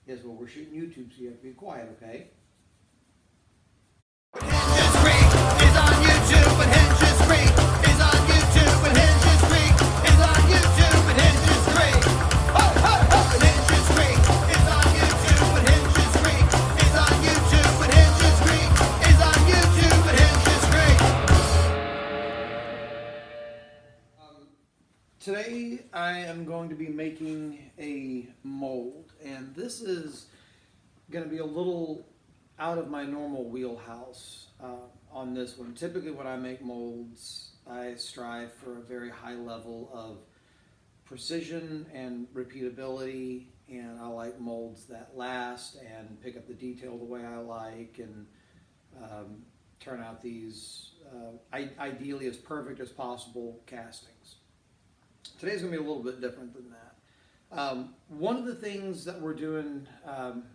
Yes, well, we're shooting YouTube, so you have to be quiet, okay? Hinges Creek is on YouTube, but Hinges Creek is on YouTube, but Hinges Creek is on YouTube, but Hinges Creek. Ho, ho, ho! Hinges Creek is on YouTube, but Hinges Creek is on YouTube, but Hinges Creek is on YouTube, but Hinges Creek. Today I am going to be making a mold, and this is going to be a little out of my normal wheelhouse on this one. Typically when I make molds, I strive for a very high level of precision and repeatability, and I like molds that last and pick up the detail the way I like, and turn out these ideally as perfect as possible castings. Today's going to be a little bit different than that. One of the things that we're doing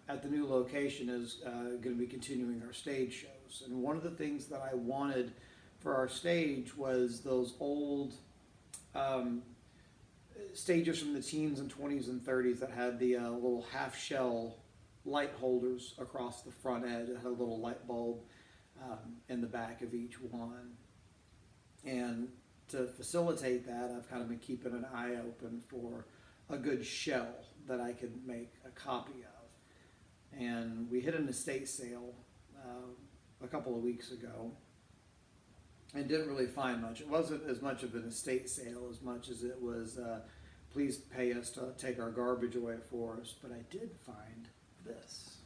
at the new location is going to be continuing our stage shows. And one of the things that I wanted for our stage was those old stages from the teens and 20s and 30s that had the little half shell light holders across the front edge. It had a little light bulb in the back of each one. And to facilitate that, I've kind of been keeping an eye open for a good shell that I could make a copy of. And we hit an estate sale a couple of weeks ago and didn't really find much. It wasn't as much of an estate sale as much as it was please pay us to take our garbage away for us. But I did find this.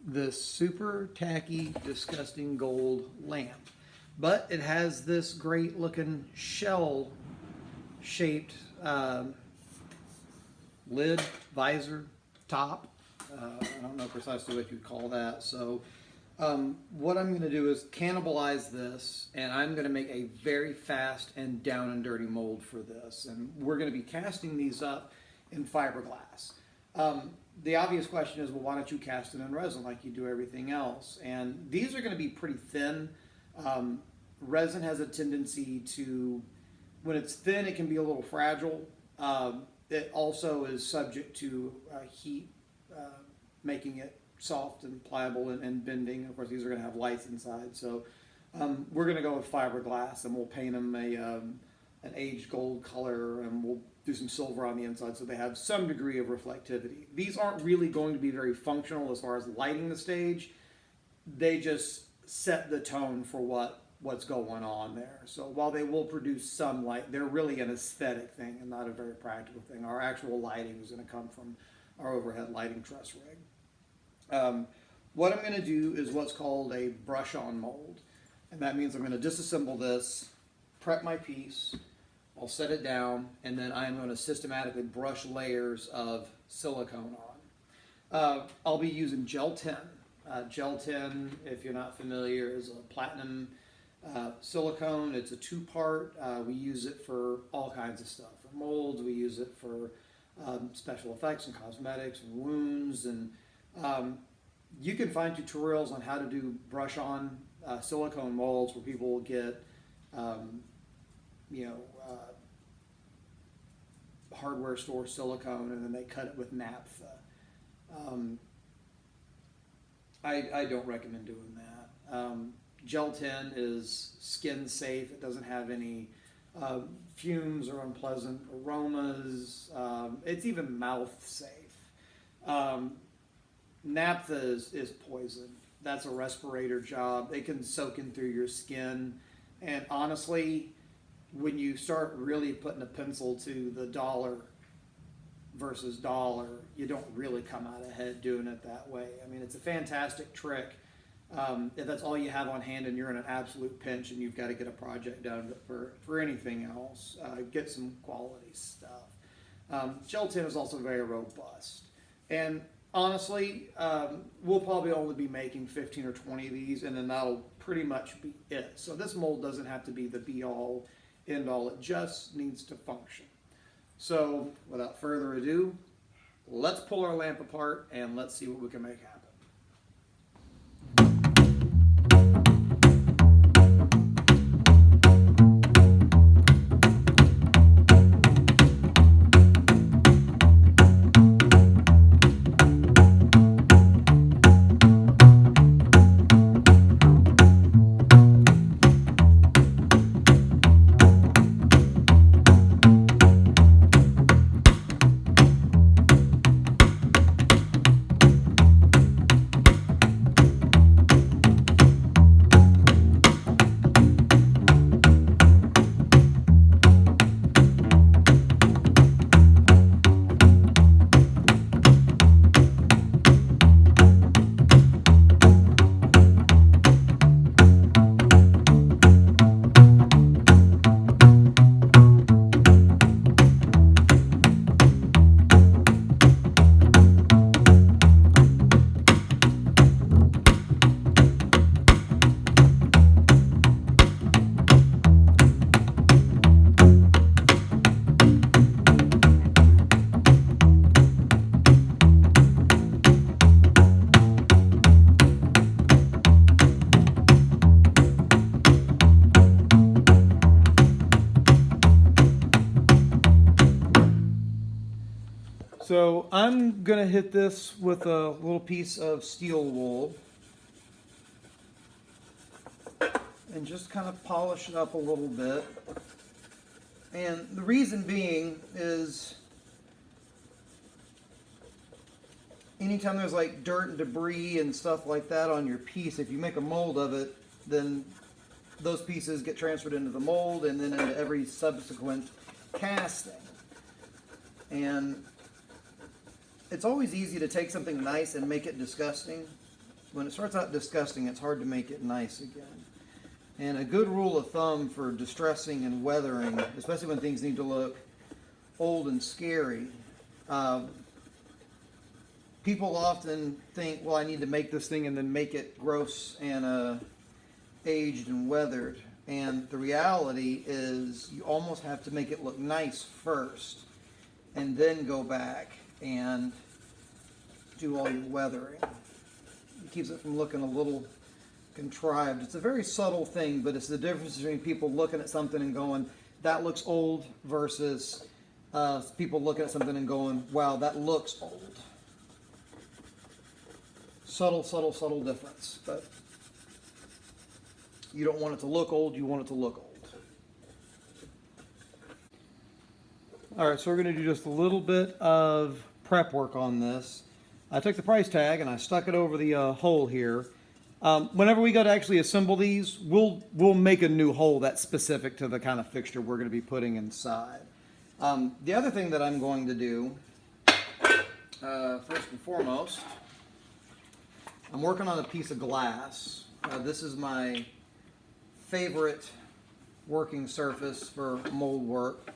This super tacky, disgusting gold lamp. But it has this great looking shell shaped lid, visor, top. I don't know precisely what you'd call that. So what I'm going to do is cannibalize this, and I'm going to make a very fast and down and dirty mold for this. And we're going to be casting these up in fiberglass. The obvious question is, well, why don't you cast it in resin like you do everything else? And these are going to be pretty thin. Resin has a tendency to, when it's thin, it can be a little fragile. It also is subject to heat, making it soft and pliable and bending. Of course, these are going to have lights inside. So we're going to go with fiberglass, and we'll paint them an aged gold color, and we'll do some silver on the inside so they have some degree of reflectivity. These aren't really going to be very functional as far as lighting the stage. They just set the tone for what's going on there. So while they will produce some light, they're really an aesthetic thing and not a very practical thing. Our actual lighting is going to come from our overhead lighting truss rig. What I'm going to do is what's called a brush-on mold. And that means I'm going to disassemble this, prep my piece, I'll set it down, and then I'm going to systematically brush layers of silicone on. I'll be using gel tin. Gel tin, if you're not familiar, is a platinum silicone. It's a two-part. We use it for all kinds of stuff. For molds, we use it for special effects and cosmetics and wounds. And you can find tutorials on how to do brush-on silicone molds where people will get hardware store silicone, and then they cut it with naphtha. I don't recommend doing that. Gel tin is skin safe. It doesn't have any fumes or unpleasant aromas. It's even mouth safe. Naphtha is poison. That's a respirator job. It can soak in through your skin. And honestly, when you start really putting a pencil to the dollar versus dollar, you don't really come out ahead doing it that way. I mean, it's a fantastic trick if that's all you have on hand and you're in an absolute pinch and you've got to get a project done. But for anything else, get some quality stuff. Gel tin is also very robust. And honestly, we'll probably only be making 15 or 20 of these, and then that'll pretty much be it. So this mold doesn't have to be the be-all, end-all. It just needs to function. So without further ado, let's pull our lamp apart and let's see what we can make happen. So I'm gonna hit this with a little piece of steel wool and just kind of polish it up a little bit. And the reason being is anytime there's like dirt and debris and stuff like that on your piece, if you make a mold of it, then those pieces get transferred into the mold and then into every subsequent casting. And it's always easy to take something nice and make it disgusting. When it starts out disgusting, it's hard to make it nice again. And a good rule of thumb for distressing and weathering, especially when things need to look old and scary, people often think, well, I need to make this thing and then make it gross and aged and weathered. And the reality is you almost have to make it look nice first and then go back and do all your weathering. It keeps it from looking a little contrived. It's a very subtle thing, but it's the difference between people looking at something and going, that looks old, versus people looking at something and going, wow, that looks old. Subtle, subtle, subtle difference. But you don't want it to look old, you want it to look old. All right, so we're going to do just a little bit of prep work on this. I took the price tag and I stuck it over the hole here. Whenever we go to actually assemble these, we'll make a new hole that's specific to the kind of fixture we're going to be putting inside. The other thing that I'm going to do, first and foremost, I'm working on a piece of glass. This is my favorite working surface for mold work.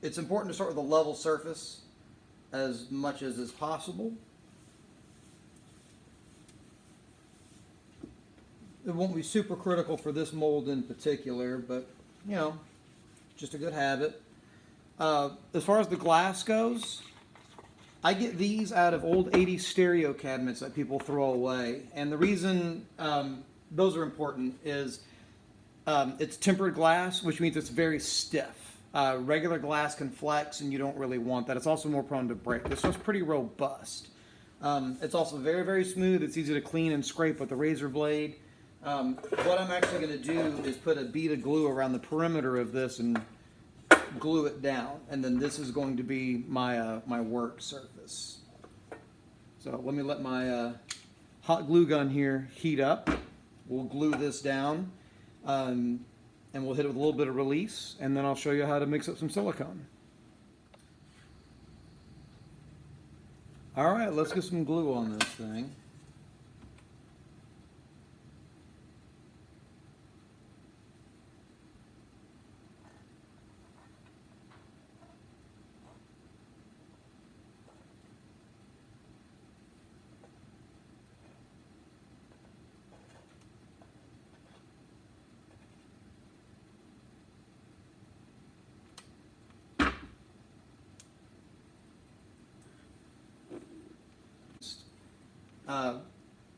It's important to start with a level surface as much as is possible. It won't be super critical for this mold in particular, but you know, just a good habit. As far as the glass goes, I get these out of old 80s stereo cabinets that people throw away. And the reason those are important is it's tempered glass, which means it's very stiff. Regular glass can flex, and you don't really want that. It's also more prone to break. This one's pretty robust. It's also very, very smooth. It's easy to clean and scrape with the razor blade. What I'm actually going to do is put a bead of glue around the perimeter of this and glue it down. And then this is going to be my, my work surface. So let me let my hot glue gun here heat up. We'll glue this down. And we'll hit it with a little bit of release, and then I'll show you how to mix up some silicone. All right, let's get some glue on this thing.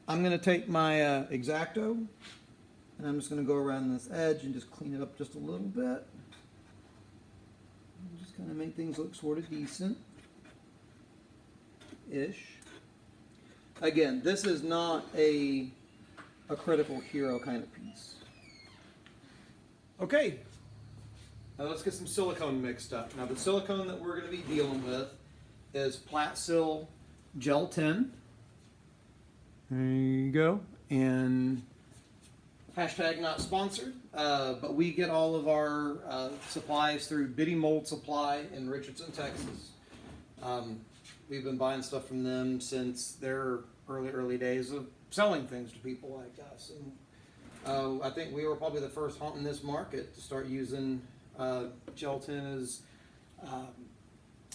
I'm going to take my X-Acto, and I'm just going to go around this edge and just clean it up just a little bit. Just kind of make things look sort of decent-ish. Again, this is not a critical hero kind of piece. Okay, now let's get some silicone mixed up. Now the silicone that we're going to be dealing with is Platsil Gel 10. There you go. And hashtag not sponsored, but we get all of our supplies through Biddy Mold Supply in Richardson, Texas. We've been buying stuff from them since their early days of selling things to people like us. And I think we were probably the first haunt in this market to start using gelatin as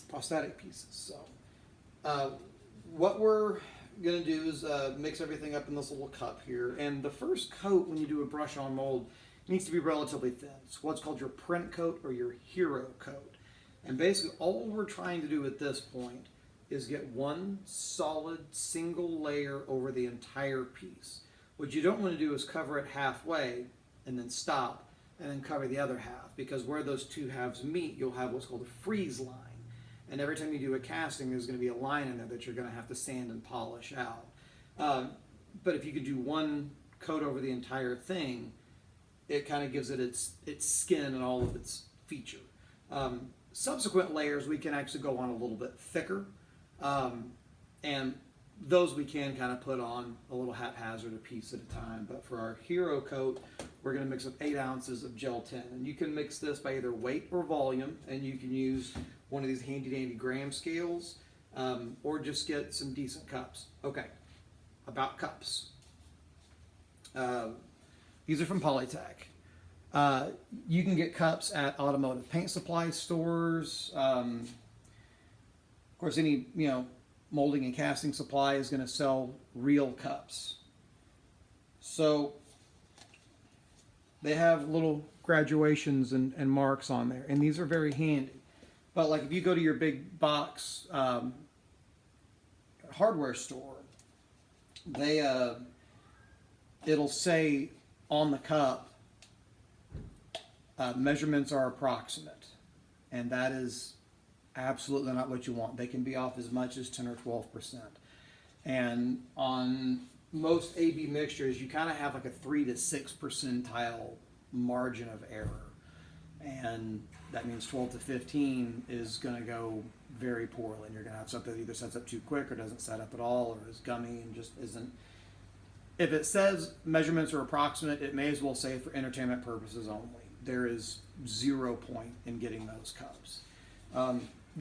prosthetic pieces. So what we're going to do is mix everything up in this little cup here. And the first coat when you do a brush on mold needs to be relatively thin. It's what's called your print coat or your hero coat. And basically all we're trying to do at this point is get one solid single layer over the entire piece. What you don't want to do is cover it halfway and then stop and then cover the other half, because where those two halves meet, you'll have what's called a freeze line. And every time you do a casting, there's going to be a line in there that you're going to have to sand and polish out. But if you could do one coat over the entire thing, it kind of gives it its skin and all of its feature. Subsequent layers, we can actually go on a little bit thicker. And those we can kind of put on a little haphazard, a piece at a time. But for our hero coat, we're going to mix up 8 ounces of gel tin. And you can mix this by either weight or volume, and you can use one of these handy dandy gram scales, or just get some decent cups. Okay, about cups. These are from Polytech. You can get cups at automotive paint supply stores. Of course, any molding and casting supply is going to sell real cups. So they have little graduations and marks on there, and these are very handy. But like if you go to your big box hardware store, it'll say on the cup, measurements are approximate, and that is absolutely not what you want. They can be off as much as 10 or 12%. And on most AB mixtures, you kind of have like a 3 to 6 percentile margin of error. And that means 12 to 15 is going to go very poorly. And you're going to have something that either sets up too quick or doesn't set up at all, or is gummy and just isn't. If it says measurements are approximate, it may as well say for entertainment purposes only. There is 0 point in getting those cups.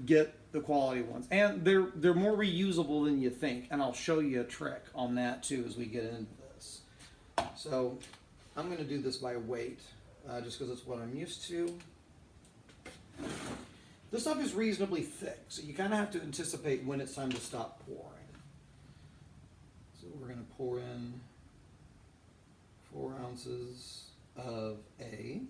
Get the quality ones, and they're more reusable than you think. And I'll show you a trick on that too as we get into this. So I'm going to do this by weight, just because it's what I'm used to. This stuff is reasonably thick, so you kind of have to anticipate when it's time to stop pouring. So we're going to pour in 4 ounces of A.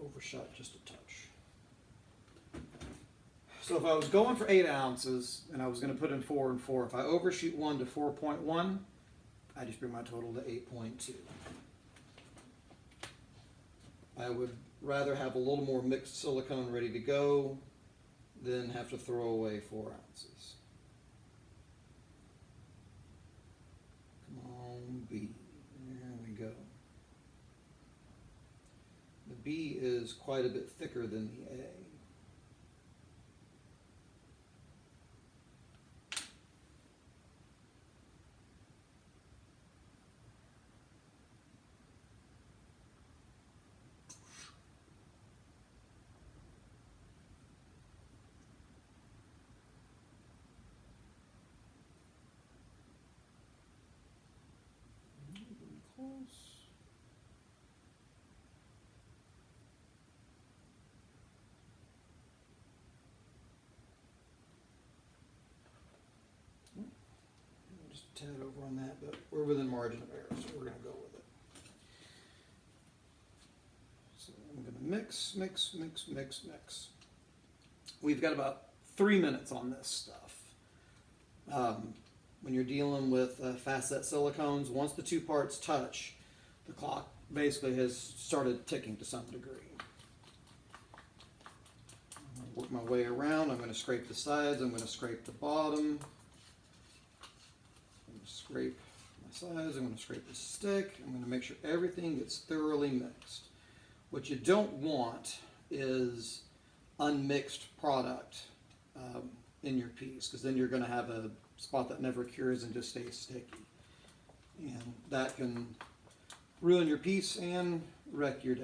Overshot just a touch. So if I was going for 8 ounces and I was going to put in 4 and 4, if I overshoot 1 to 4.1, I just bring my total to 8.2. I would rather have a little more mixed silicone ready to go than have to throw away 4 ounces. Come on, B. There we go. The B is quite a bit thicker than the A. Close. Just a tad over on that, but we're within margin of error, so we're going to go with it. So I'm going to mix, mix, mix, mix, mix. We've got about 3 minutes on this stuff. When you're dealing with fast set silicones, once the 2 parts touch, the clock basically has started ticking to some degree. I'm going to work my way around. I'm going to scrape the sides. I'm going to scrape the bottom. I'm going to scrape my sides. I'm going to scrape the stick. I'm going to make sure everything gets thoroughly mixed. What you don't want is unmixed product in your piece, because then you're going to have a spot that never cures and just stays sticky. And that can ruin your piece and wreck your day.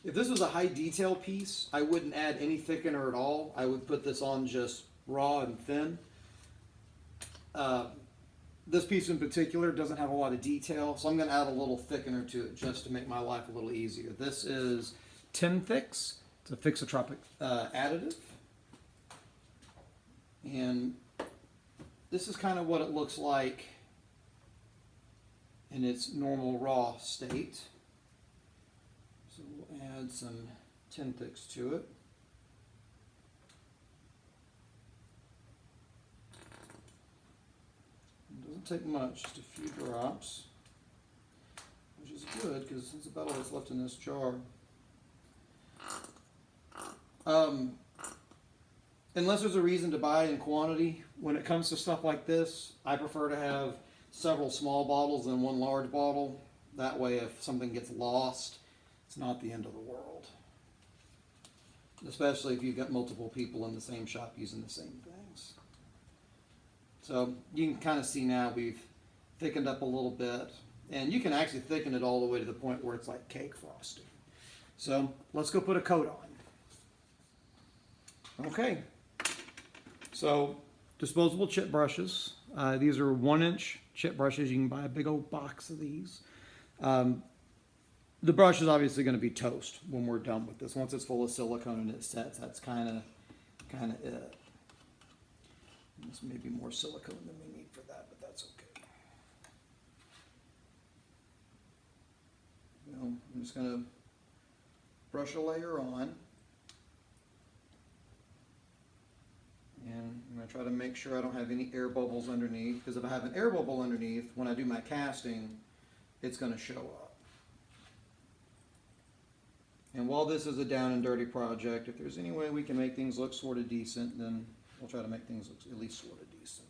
If this was a high detail piece, I wouldn't add any thickener at all. I would put this on just raw and thin. This piece in particular doesn't have a lot of detail, so I'm going to add a little thickener to it just to make my life a little easier. This is Tin Fix. It's a fixotropic additive. And this is kind of what it looks like in its normal raw state. So we'll add some tin thicks to it. It doesn't take much, just a few drops, which is good because it's about all that's left in this jar. Unless there's a reason to buy in quantity, when it comes to stuff like this, I prefer to have several small bottles than one large bottle. That way, if something gets lost, it's not the end of the world. Especially if you've got multiple people in the same shop using the same things. So you can kind of see now we've thickened up a little bit. And you can actually thicken it all the way to the point where it's like cake frosting. So let's go put a coat on. Okay. So disposable chip brushes. These are 1-inch chip brushes. You can buy a big old box of these. The brush is obviously going to be toast when we're done with this. Once it's full of silicone and it sets, that's kind of it. This may be more silicone than we need for that, but that's okay. I'm just going to brush a layer on. And I'm going to try to make sure I don't have any air bubbles underneath, because if I have an air bubble underneath, when I do my casting, it's going to show up. And while this is a down and dirty project, if there's any way we can make things look sort of decent, then we'll try to make things look at least sort of decent.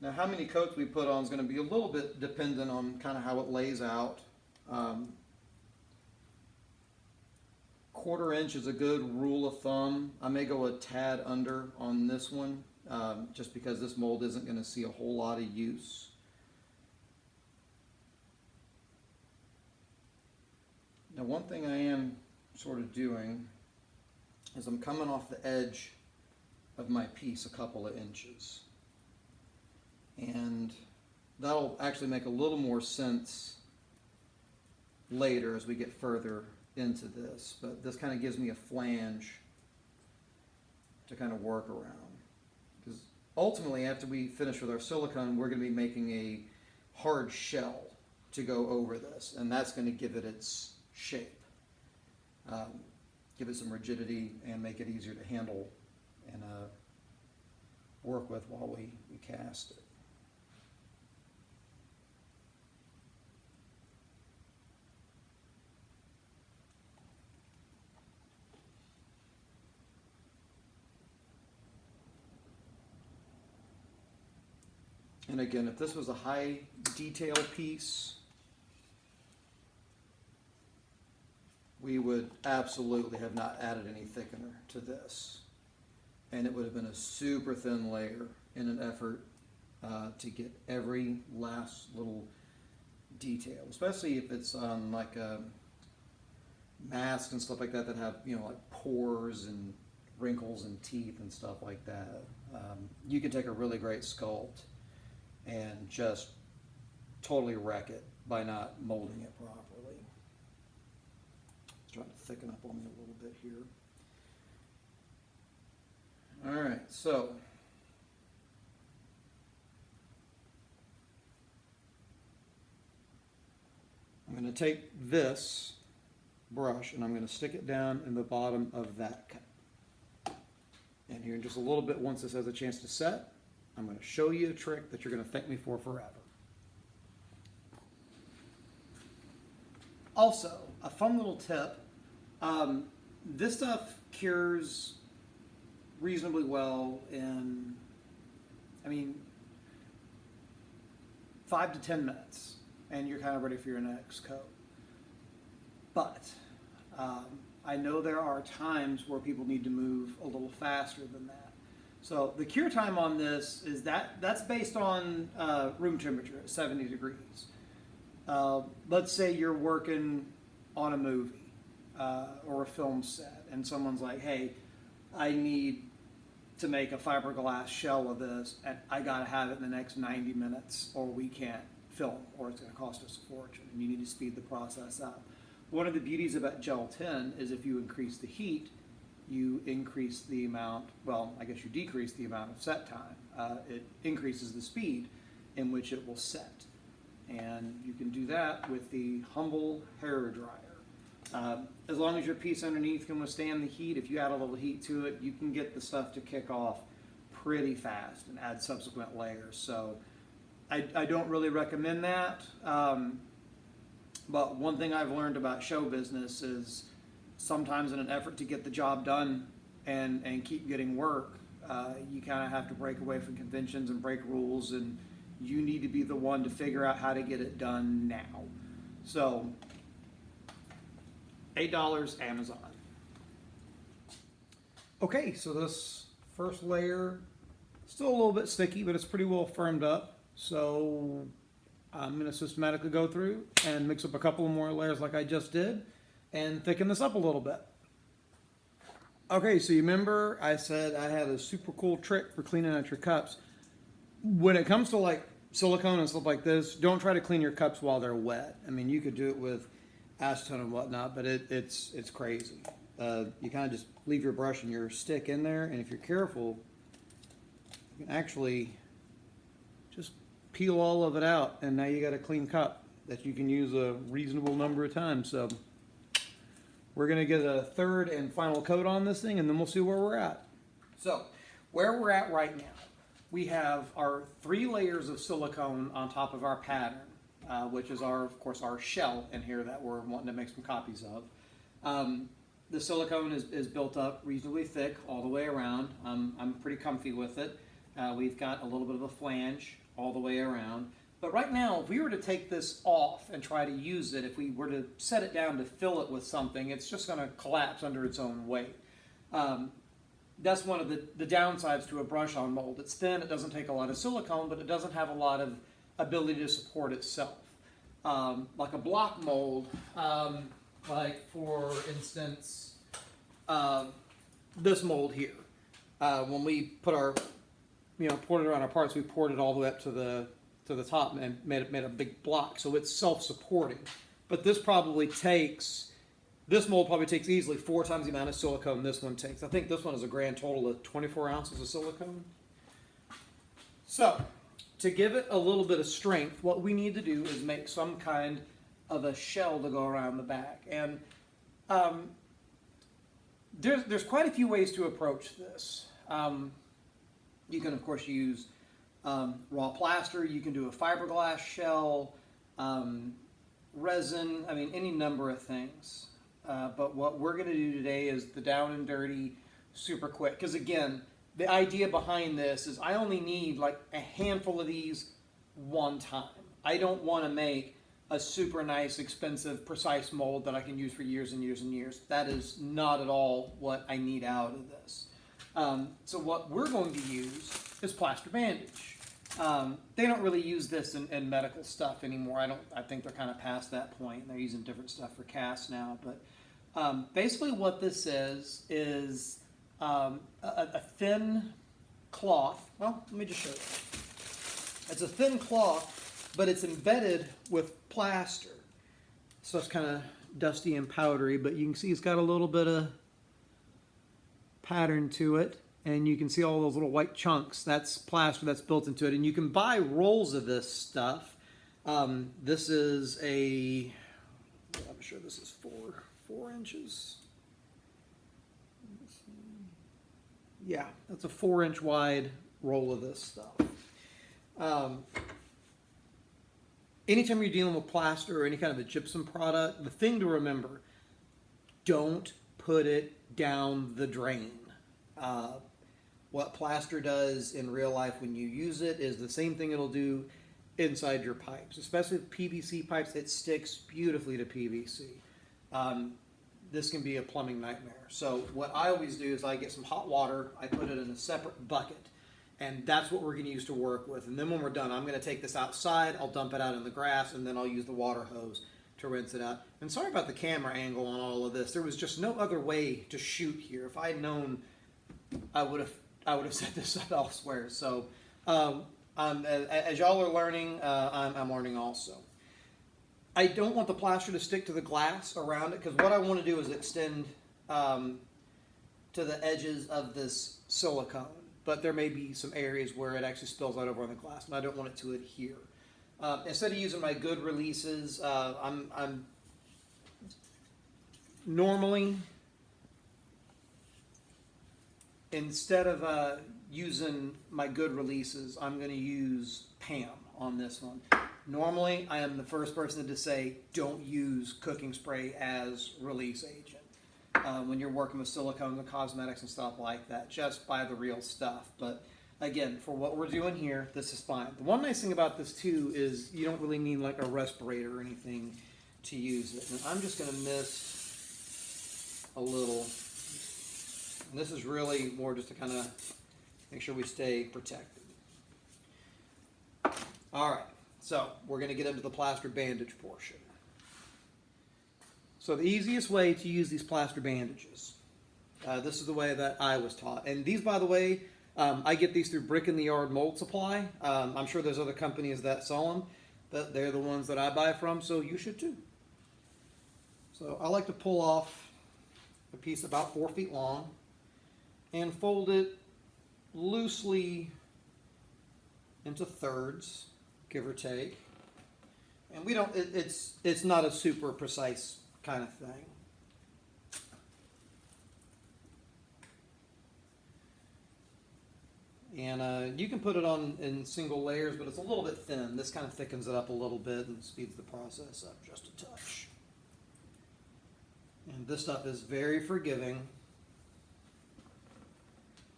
Now, how many coats we put on is going to be a little bit dependent on kind of how it lays out. 1/4 inch is a good rule of thumb. I may go a tad under on this one, just because this mold isn't going to see a whole lot of use. Now, one thing I am sort of doing is I'm coming off the edge of my piece a couple of inches. And that'll actually make a little more sense later as we get further into this. But this kind of gives me a flange to kind of work around. Because ultimately, after we finish with our silicone, we're going to be making a hard shell to go over this. And that's going to give it its shape. Give it some rigidity and make it easier to handle and work with while we cast it. And again, if this was a high detail piece, we would absolutely have not added any thickener to this. And it would have been a super thin layer in an effort to get every last little detail, especially if it's on like a mask and stuff like that have, like pores and wrinkles and teeth and stuff like that. You can take a really great sculpt and just totally wreck it by not molding it properly. Trying to thicken up on me a little bit here. All right, so I'm going to take this brush and I'm going to stick it down in the bottom of that cup. And here in just a little bit, once this has a chance to set, I'm going to show you a trick that you're going to thank me for forever. Also, a fun little tip. This stuff cures reasonably well in, 5 to 10 minutes, and you're kind of ready for your next coat. But I know there are times where people need to move a little faster than that. So the cure time on this is that's based on room temperature at 70 degrees. Let's say you're working on a movie or a film set, and someone's like, hey, I need to make a fiberglass shell of this, and I gotta have it in the next 90 minutes or we can't film, or it's gonna cost us a fortune, and you need to speed the process up. One of the beauties about gel tin is if you increase the heat, you increase the amount, well, I guess you decrease the amount of set time. It increases the speed in which it will set. And you can do that with the Humble hair dryer. As long as your piece underneath can withstand the heat, if you add a little heat to it, you can get the stuff to kick off pretty fast and add subsequent layers. So I don't really recommend that. But one thing I've learned about show business is sometimes in an effort to get the job done and keep getting work, you kind of have to break away from conventions and break rules, and you need to be the one to figure out how to get it done now. So, $8 Amazon. Okay, so this first layer, still a little bit sticky, but it's pretty well firmed up. So I'm going to systematically go through and mix up a couple more layers like I just did and thicken this up a little bit. Okay, so you remember I said I had a super cool trick for cleaning out your cups. When it comes to like silicone and stuff like this, don't try to clean your cups while they're wet. I mean, you could do it with acetone and whatnot, but it's crazy. You kind of just leave your brush and your stick in there, and if you're careful, you can actually just peel all of it out, and now you got a clean cup that you can use a reasonable number of times. So we're going to get a third and final coat on this thing, and then we'll see where we're at. So where we're at right now, we have our 3 layers of silicone on top of our pattern, which is of course our shell in here that we're wanting to make some copies of. The silicone is built up reasonably thick all the way around. I'm pretty comfy with it. We've got a little bit of a flange all the way around. But right now, if we were to take this off and try to use it, if we were to set it down to fill it with something, it's just going to collapse under its own weight. That's one of the downsides to a brush-on mold. It's thin, it doesn't take a lot of silicone, but it doesn't have a lot of ability to support itself. Like a block mold, like for instance, this mold here. When we put our, poured it around our parts, we poured it all the way up to the top and made a big block, so it's self-supporting. But this mold probably takes easily 4 times the amount of silicone this one takes. I think this one is a grand total of 24 ounces of silicone. So, to give it a little bit of strength, what we need to do is make some kind of a shell to go around the back. And there's quite a few ways to approach this. You can, of course, use raw plaster. You can do a fiberglass shell, resin, any number of things. But what we're going to do today is the down and dirty, super quick. Because again, the idea behind this is I only need like a handful of these one time. I don't want to make a super nice, expensive, precise mold that I can use for years and years and years. That is not at all what I need out of this. So what we're going to use is plaster bandage. They don't really use this in medical stuff anymore. I think they're kind of past that point. They're using different stuff for casts now. But basically what this is a thin cloth. Well, let me just show you. It's a thin cloth, but it's embedded with plaster. So it's kind of dusty and powdery, but you can see it's got a little bit of pattern to it. And you can see all those little white chunks. That's plaster that's built into it. And you can buy rolls of this stuff. This is I'm sure this is 4 inches. Yeah, that's a 4-inch wide roll of this stuff. Anytime you're dealing with plaster or any kind of a gypsum product, the thing to remember, don't put it down the drain. What plaster does in real life when you use it is the same thing it'll do inside your pipes. Especially with PVC pipes, it sticks beautifully to PVC. This can be a plumbing nightmare. So what I always do is I get some hot water, I put it in a separate bucket, and that's what we're going to use to work with. And then when we're done, I'm going to take this outside, I'll dump it out in the grass, and then I'll use the water hose to rinse it out. And sorry about the camera angle on all of this. There was just no other way to shoot here. If I had known, I would have set this up elsewhere. So as y'all are learning, I'm learning also. I don't want the plaster to stick to the glass around it, because what I want to do is extend to the edges of this silicone, but there may be some areas where it actually spills out over on the glass, and I don't want it to adhere. Instead of using my good releases, I'm normally, instead of using my good releases, I'm going to use Pam on this one. Normally, I am the first person to say don't use cooking spray as release agent. When you're working with silicone and cosmetics and stuff like that, just buy the real stuff. But again, for what we're doing here, this is fine. The one nice thing about this too is you don't really need like a respirator or anything to use it. And I'm just going to mist a little. And this is really more just to kind of make sure we stay protected. All right, so we're going to get into the plaster bandage portion. So the easiest way to use these plaster bandages, this is the way that I was taught. And these, by the way, I get these through Brick in the Yard Mold Supply. I'm sure there's other companies that sell them, but they're the ones that I buy from, so you should too. So I like to pull off a piece about 4 feet long and fold it loosely into thirds, give or take. And we don't, it's not a super precise kind of thing. And you can put it on in single layers, but it's a little bit thin. This kind of thickens it up a little bit and speeds the process up just a touch. And this stuff is very forgiving.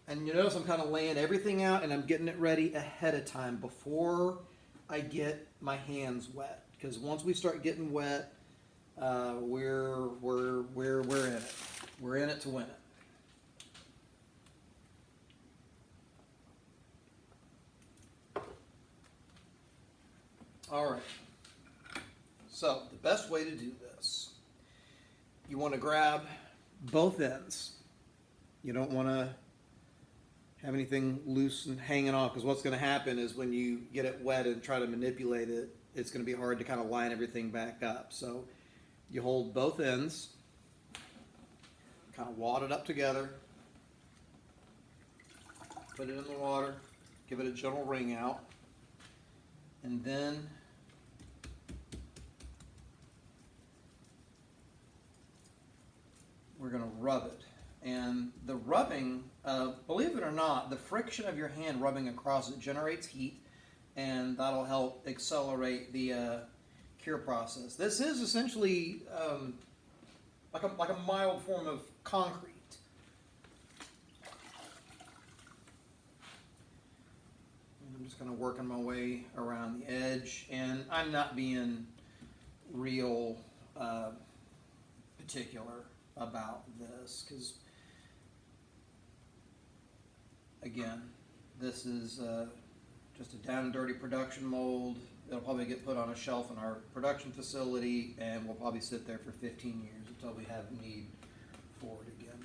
And you notice I'm kind of laying everything out and I'm getting it ready ahead of time before I get my hands wet. Because once we start getting wet, we're in it. We're in it to win it. All right. So the best way to do this, you want to grab both ends. You don't want to have anything loose and hanging off, because what's going to happen is when you get it wet and try to manipulate it, it's going to be hard to kind of line everything back up. So you hold both ends, kind of wad it up together, put it in the water, give it a gentle wring out, and then we're going to rub it. And the rubbing, believe it or not, the friction of your hand rubbing across it generates heat, and that'll help accelerate the cure process. This is essentially like a mild form of concrete. And I'm just kind of working my way around the edge, and I'm not being real particular about this, because again, this is just a down and dirty production mold. It'll probably get put on a shelf in our production facility, and we'll probably sit there for 15 years until we have need for it again.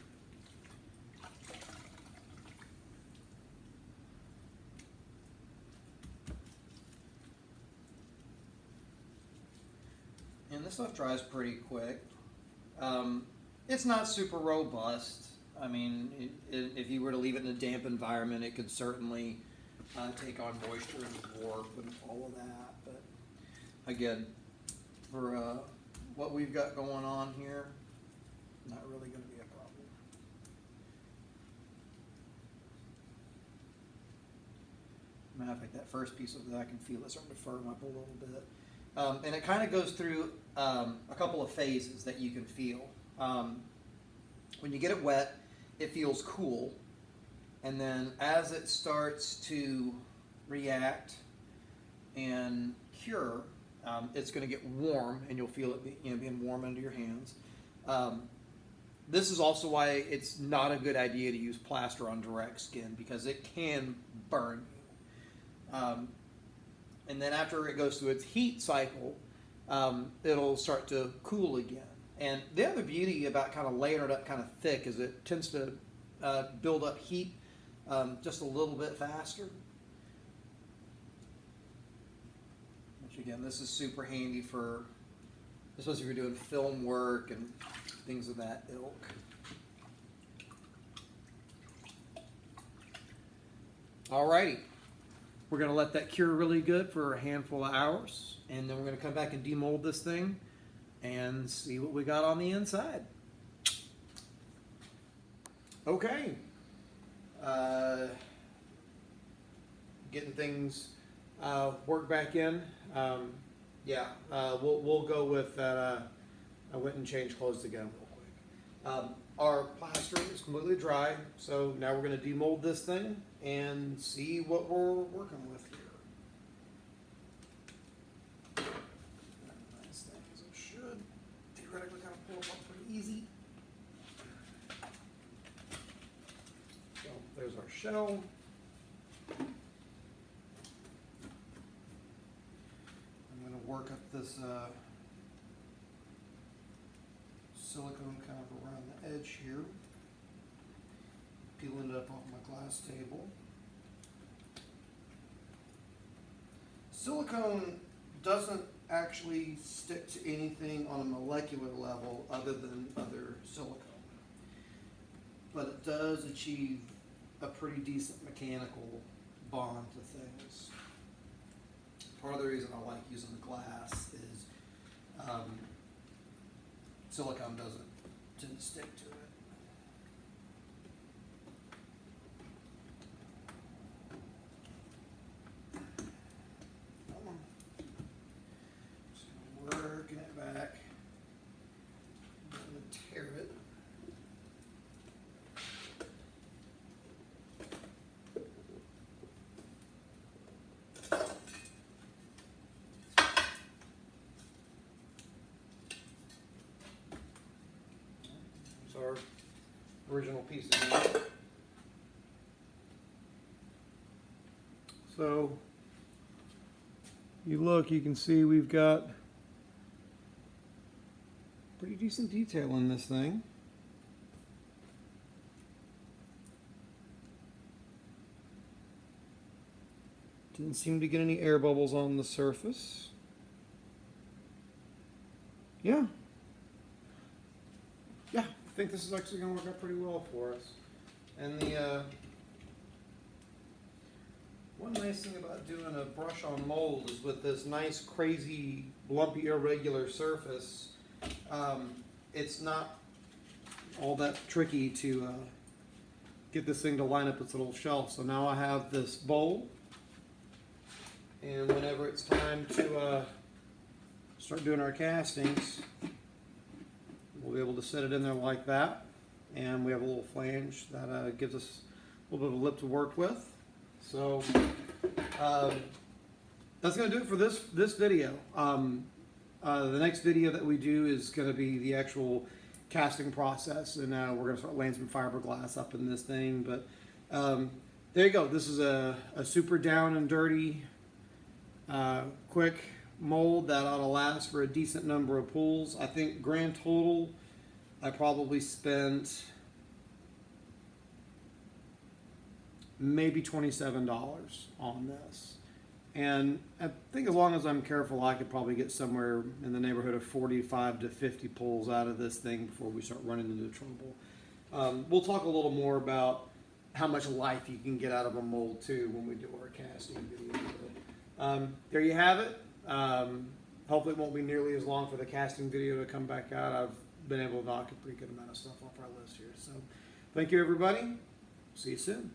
And this stuff dries pretty quick. It's not super robust. I mean, if you were to leave it in a damp environment, it could certainly take on moisture and warp and all of that. But again, for what we've got going on here, not really going to be a problem. Matter of fact, that first piece of that, I can feel it starting to firm up a little bit. And it kind of goes through a couple of phases that you can feel. When you get it wet, it feels cool, and then as it starts to react and cure, it's going to get warm, and you'll feel it being warm under your hands. This is also why it's not a good idea to use plaster on direct skin, because it can burn you. And then after it goes through its heat cycle, it'll start to cool again. And the other beauty about kind of layering it up kind of thick is it tends to build up heat just a little bit faster. Which again, this is super handy for, especially if you're doing film work and things of that ilk. Alrighty. We're going to let that cure really good for a handful of hours, and then we're going to come back and demold this thing and see what we got on the inside. Okay. Getting things worked back in. We'll go with that. I went and changed clothes again real quick. Our plaster is completely dry, so now we're going to demold this thing and see what we're working with here. Nice thing, as it should theoretically kind of pull apart pretty easy. So there's our shell. I'm going to work up this silicone kind of around the edge here, peeling it up off my glass table. Silicone doesn't actually stick to anything on a molecular level other than other silicone, but it does achieve a pretty decent mechanical bond to things. Part of the reason I like using the glass is silicone doesn't tend to stick to it. Come on. Just working it back. I'm going to tear it. Our original piece of meat. So you look, you can see we've got pretty decent detail in this thing. Didn't seem to get any air bubbles on the surface. Yeah. I think this is actually going to work out pretty well for us. And the one nice thing about doing a brush on mold is with this nice, crazy, lumpy, irregular surface, it's not all that tricky to get this thing to line up its little shelf. So now I have this bowl, and whenever it's time to start doing our castings, we'll be able to set it in there like that, and we have a little flange that gives us a little bit of a lip to work with. So that's going to do it for this video. The next video that we do is going to be the actual casting process, and we're going to start laying some fiberglass up in this thing. But there you go. This is a super down and dirty, quick mold that ought to last for a decent number of pulls. I think grand total, I probably spent maybe $27 on this. And I think as long as I'm careful, I could probably get somewhere in the neighborhood of 45 to 50 pulls out of this thing before we start running into trouble. We'll talk a little more about how much life you can get out of a mold too when we do our casting video. But, there you have it. Hopefully it won't be nearly as long for the casting video to come back out. I've been able to knock a pretty good amount of stuff off our list here. So thank you, everybody. See you soon.